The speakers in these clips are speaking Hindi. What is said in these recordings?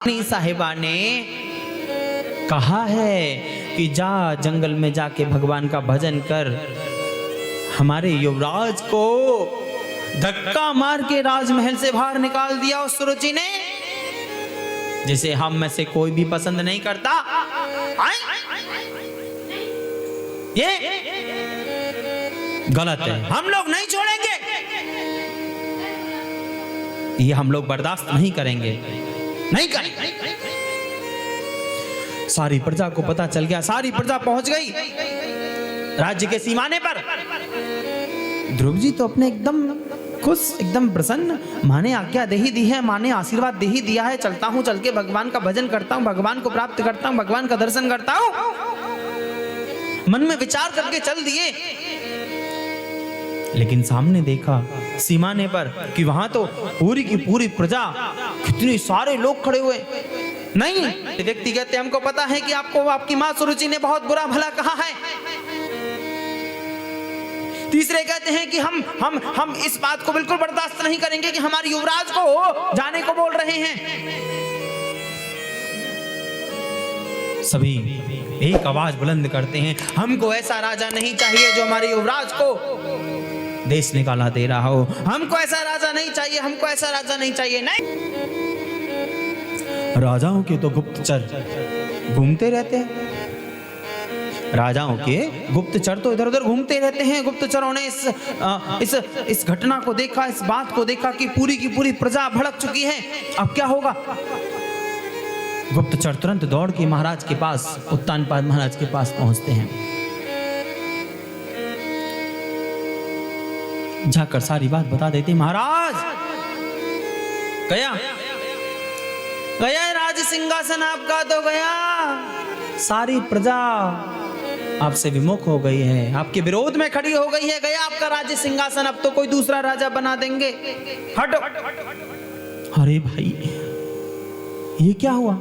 रानी साहिबा ने कहा है कि जा जंगल में जाके भगवान का भजन कर। हमारे युवराज को धक्का मार के राजमहल से बाहर निकाल दिया उस सुरुचि ने, जिसे हम में से कोई भी पसंद नहीं करता। ये गलत है, हम लोग नहीं छोड़ेंगे, ये हम लोग बर्दाश्त नहीं करेंगे, नहीं करेंगे। सारी प्रजा को पता चल गया, सारी प्रजा पहुंच गई राज्य के सीमाने पर। ध्रुव जी तो अपने एकदम खुश, एकदम प्रसन्न, माँ ने आज्ञा दे ही दी है, माँ ने आशीर्वाद दे ही दिया है, चलता हूँ, चल के भगवान का भजन करता हूँ, भगवान को प्राप्त करता हूँ, भगवान का दर्शन करता हूँ। मन में विचार करके चल दिए, लेकिन सामने देखा सीमाने पर कि वहां तो पूरी की पूरी प्रजा, कितने सारे लोग खड़े हुए। नहीं, व्यक्ति कहते हमको पता है कि आपको आपकी माँ सुरुचि ने बहुत बुरा भला कहा है। तीसरे कहते हैं कि हम इस बात को बिल्कुल बर्दाश्त नहीं करेंगे कि हमारे युवराज को जाने को बोल रहे हैं। सभी एक आवाज बुलंद करते हैं, हमको ऐसा राजा नहीं चाहिए जो हमारे युवराज को देश निकाला दे रहा हो। हमको ऐसा राजा नहीं चाहिए, हमको ऐसा राजा नहीं चाहिए। नहीं, राजाओं के तो गुप्तचर घूमते रहते हैं, राजाओं के गुप्तचर तो इधर उधर घूमते रहते हैं। गुप्तचरों ने इस घटना को देखा, इस बात को देखा कि पूरी की पूरी प्रजा भड़क चुकी है, अब क्या होगा। गुप्तचर तुरंत दौड़ के महाराज के पास, उत्तानपाद महाराज के पास पहुंचते हैं। जाकर सारी बात बता देते, महाराज गया राज सिंहासन आपका तो गया, सारी प्रजा आपसे विमुख हो गई है, आपके विरोध में खड़ी हो गई है, गया आपका राज्य सिंहासन, अब तो कोई दूसरा राजा बना देंगे, हटो। अरे भाई ये क्या हुआ,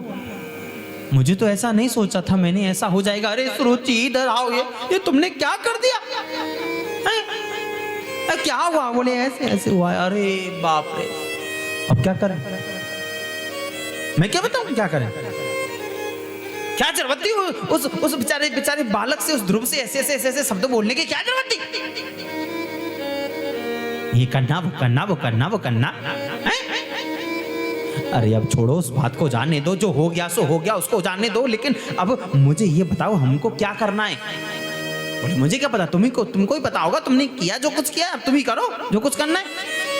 मुझे तो ऐसा नहीं सोचा था, मैंने ऐसा हो जाएगा। अरे सुरुचि इधर आओ, ये तुमने क्या कर दिया, क्या हुआ। बोले ऐसे ऐसे हुआ। अरे बाप रे, अब क्या करें, मैं क्या बताऊं क्या करें। क्या जरूरत थी उस बेचारे बालक से, उस ध्रुव से ऐसे शब्द बोलने की क्या जरूरत थी। ये करना वो करना वो करना वो करना। अरे अब छोड़ो, उस बात को जाने दो, जो हो गया सो हो गया, उसको जाने दो। लेकिन अब मुझे ये बताओ हमको क्या करना है। बोले मुझे क्या पता, तुमको ही पता होगा, तुमने किया जो कुछ किया, अब तुम ही करो जो कुछ करना है।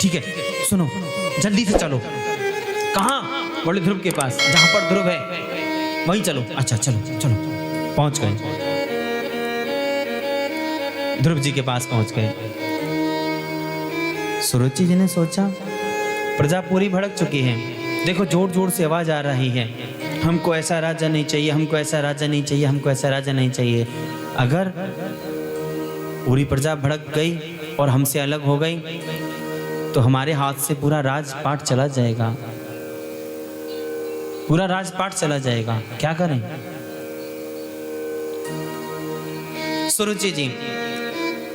ठीक है सुनो, जल्दी से चलो। कहाँ? बोले ध्रुव के पास, जहां पर ध्रुव है वहीं चलो। अच्छा चलो चलो, पहुंच गए, ध्रुव जी के पास पहुंच गए। सुरुचि जी ने सोचा प्रजा पूरी भड़क चुकी है, देखो जोर जोर से आवाज आ रही है, हमको ऐसा राजा नहीं चाहिए, हमको ऐसा राजा नहीं चाहिए, हमको ऐसा राजा नहीं चाहिए। अगर पूरी प्रजा भड़क गई और हमसे अलग हो गई तो हमारे हाथ से पूरा राजपाट चला जाएगा, पूरा राजपाट चला जाएगा, क्या करें। सुरुचि जी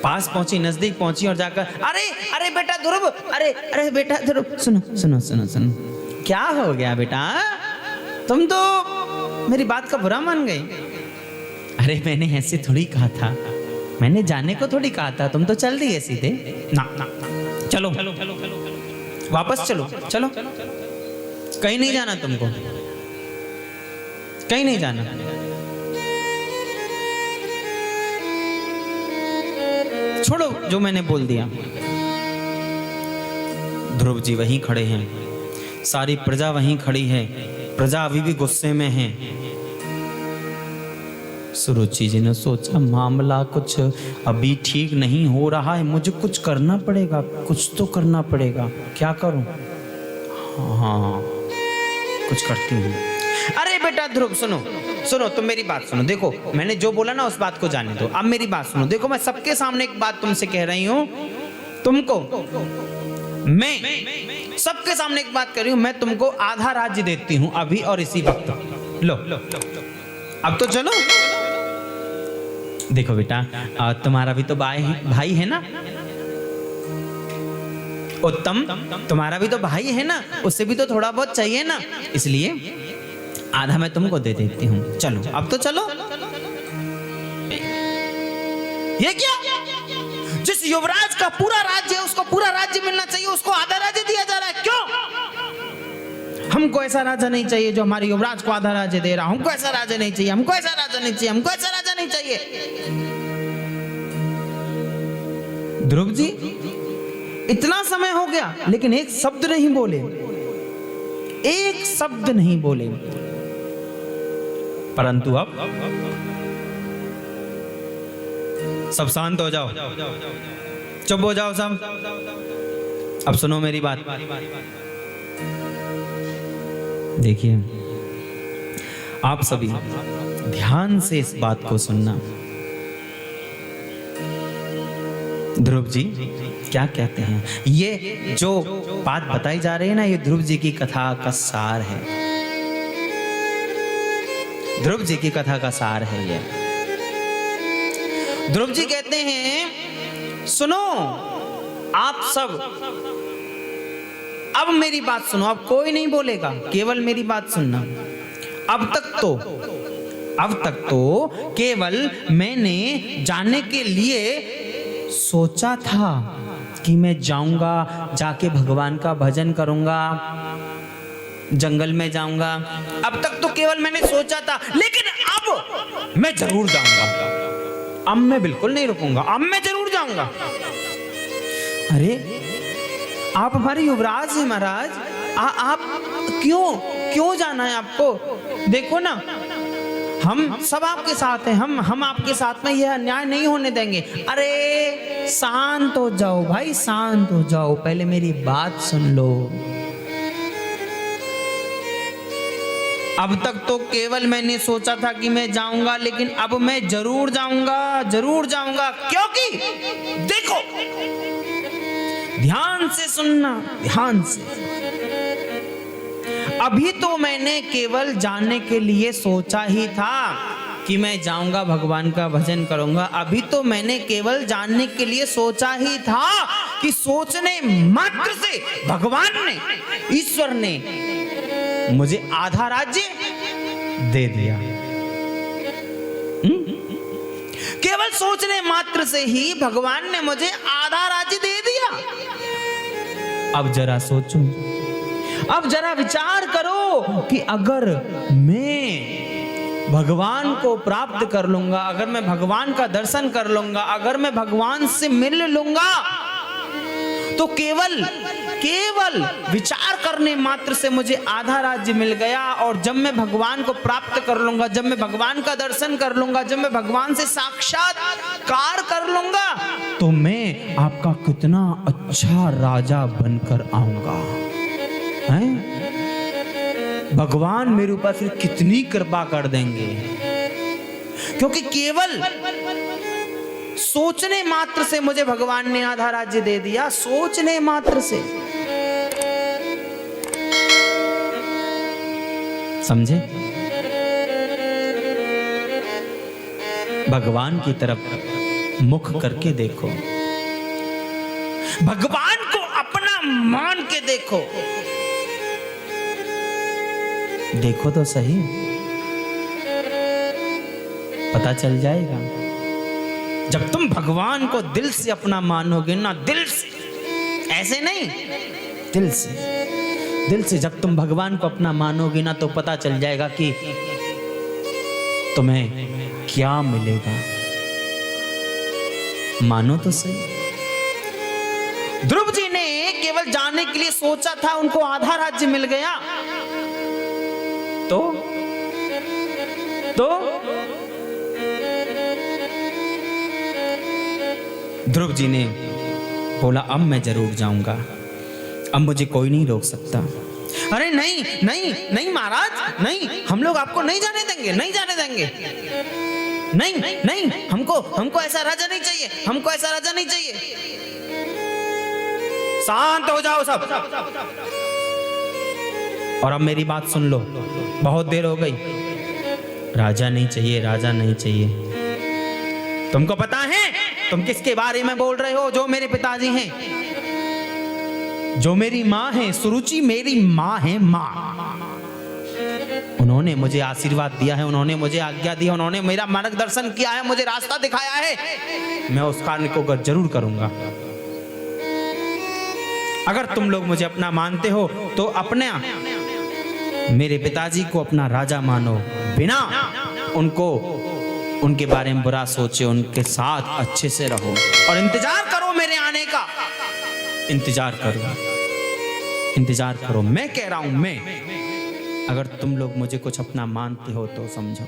पास पहुंची, नजदीक पहुंची और जाकर अरे बेटा ध्रुव, अरे बेटा ध्रुव, सुनो सुनो सुनो सुनो, क्या हो गया बेटा, तुम तो मेरी बात का बुरा मान गए। अरे मैंने ऐसे थोड़ी कहा था, मैंने जाने को थोड़ी कहा था, तुम तो चल दिए सीधे। ना चलो वापस चलो, चलो कहीं नहीं जाना, तुमको कहीं नहीं जाना। छोड़ो जो मैंने बोल दिया। ध्रुव जी वहीं खड़े हैं, सारी प्रजा वहीं खड़ी है, प्रजा अभी भी गुस्से में है। सुरुचि जी ने सोचा मामला कुछ अभी ठीक नहीं हो रहा है, मुझे कुछ करना पड़ेगा, कुछ तो करना पड़ेगा, क्या करूं। हाँ कुछ करती हूँ। अरे बेटा ध्रुव सुनो सुनो, तुम मेरी बात सुनो, देखो मैंने जो बोला ना उस बात को जाने दो, अब मेरी बात सुनो। देखो मैं सबके सामने एक बात तुमसे कह रही हूँ, तुमको मैं सबके सामने एक बात कर रही हूँ, मैं तुमको आधा राज्य देती हूँ अभी और इसी वक्त। लो अब तो चलो। देखो बेटा तुम्हारा भी तो भाई है ना, उत्तम तुम्हारा भी तो भाई है ना, उससे भी तो थोड़ा बहुत चाहिए ना, इसलिए आधा मैं तुमको दे देती हूँ, चलो अब तो चलो। ये क्या? जिस युवराज का पूरा राज्य है उसको पूरा राज्य मिलना चाहिए, उसको आधा राज्य दिया जा रहा है, क्यों? हमको ऐसा राजा नहीं चाहिए जो हमारे युवराज को आधा राज्य दे रहा, हमको ऐसा राजा नहीं चाहिए, हमको ऐसा राजा नहीं चाहिए, हमको ऐसा राजा नहीं चाहिए। ध्रुव जी इतना समय हो गया लेकिन एक शब्द नहीं बोले, एक शब्द नहीं बोले। परंतु अब सब शांत हो जाओ, चुप हो जाओ सब। अब सुनो मेरी बात। देखिए आप सभी ध्यान से इस बात को सुनना। ध्रुव जी क्या कहते हैं, ये जो बात बताई जा रही है ना, ये ध्रुव जी की कथा का सार है। ध्रुव जी की कथा का सार है ये। ध्रुव जी कहते हैं सुनो आप सब, अब मेरी बात सुनो, अब कोई नहीं बोलेगा, केवल मेरी बात सुनना। अब तक तो केवल मैंने जाने के लिए सोचा था कि मैं जाऊंगा, जाके भगवान का भजन करूंगा, जंगल में जाऊंगा। अब तक तो केवल मैंने सोचा था, लेकिन अब मैं जरूर जाऊंगा। अब मैं बिल्कुल नहीं रुकूंगा, अब मैं जरूर जाऊंगा। अरे आप हमारे युवराज हैं महाराज, आप क्यों जाना है आपको? देखो ना हम सब आपके साथ हैं, हम आपके साथ में यह अन्याय नहीं होने देंगे। अरे शांत हो जाओ भाई, शांत हो जाओ, पहले मेरी बात सुन लो। अब तक तो केवल मैंने सोचा था कि मैं जाऊंगा, लेकिन अब मैं जरूर जाऊंगा, जरूर जाऊंगा। क्योंकि देखो ध्यान से सुनना, ध्यान से। अभी तो मैंने केवल जानने के लिए सोचा ही था कि मैं जाऊंगा, भगवान का भजन करूंगा। अभी तो मैंने केवल जानने के लिए सोचा ही था कि सोचने मात्र से भगवान ने, ईश्वर ने मुझे आधा राज्य दे दिया। केवल सोचने मात्र से ही भगवान ने मुझे आधा राज्य दे दिया। अब जरा सोचो, अब जरा विचार करो कि अगर मैं भगवान को प्राप्त कर लूंगा, अगर मैं भगवान का दर्शन कर लूंगा, अगर मैं भगवान से मिल लूंगा, तो केवल विचार करने मात्र से मुझे आधा राज्य मिल गया। और जब मैं भगवान को प्राप्त कर लूंगा, जब मैं भगवान का दर्शन कर लूंगा, जब मैं भगवान से साक्षात्कार कर लूंगा, तो मैं आपका कितना अच्छा राजा बनकर आऊंगा। हैं? भगवान मेरे ऊपर फिर कितनी कृपा कर देंगे, क्योंकि केवल सोचने मात्र से मुझे भगवान ने आधा राज्य दे दिया। सोचने मात्र से, समझे? भगवान की तरफ मुख करके देखो, भगवान को अपना मान के देखो, देखो तो सही, पता चल जाएगा। जब तुम भगवान को दिल से अपना मानोगे ना, दिल से, ऐसे नहीं, दिल से जब तुम भगवान को अपना मानोगे ना, तो पता चल जाएगा कि तुम्हें क्या मिलेगा। मानो तो सही। ध्रुव जी ने केवल जाने के लिए सोचा था, उनको आधा राज्य मिल गया। तो ध्रुव जी ने बोला अब मैं जरूर जाऊंगा, अब मुझे कोई नहीं रोक सकता। अरे नहीं नहीं नहीं महाराज, नहीं, हम लोग आपको नहीं जाने देंगे, नहीं जाने देंगे, नहीं नहीं, हमको ऐसा राजा नहीं चाहिए, हमको ऐसा राजा नहीं चाहिए। शांत हो जाओ सब, और अब मेरी बात सुन लो, बहुत देर हो गई। राजा नहीं चाहिए, राजा नहीं चाहिए। तुमको पता है तुम किसके बारे में बोल रहे हो? जो मेरे पिताजी हैं, जो मेरी माँ है, सुरुचि मेरी माँ है, माँ। उन्होंने मुझे आशीर्वाद दिया है, उन्होंने मुझे आज्ञा दी है, उन्होंने मेरा मार्गदर्शन किया है, मुझे रास्ता दिखाया है, मैं उस कार्य को जरूर करूंगा। अगर तुम लोग मुझे अपना मानते हो तो अपने मेरे पिताजी को अपना राजा मानो, बिना उनको उनके बारे में बुरा सोचे, उनके साथ अच्छे से रहो और इंतजार करो मेरे आने का। इंतजार करो, इंतजार करो, मैं कह रहा हूं मैं। अगर तुम लोग मुझे कुछ अपना मानते हो तो समझो।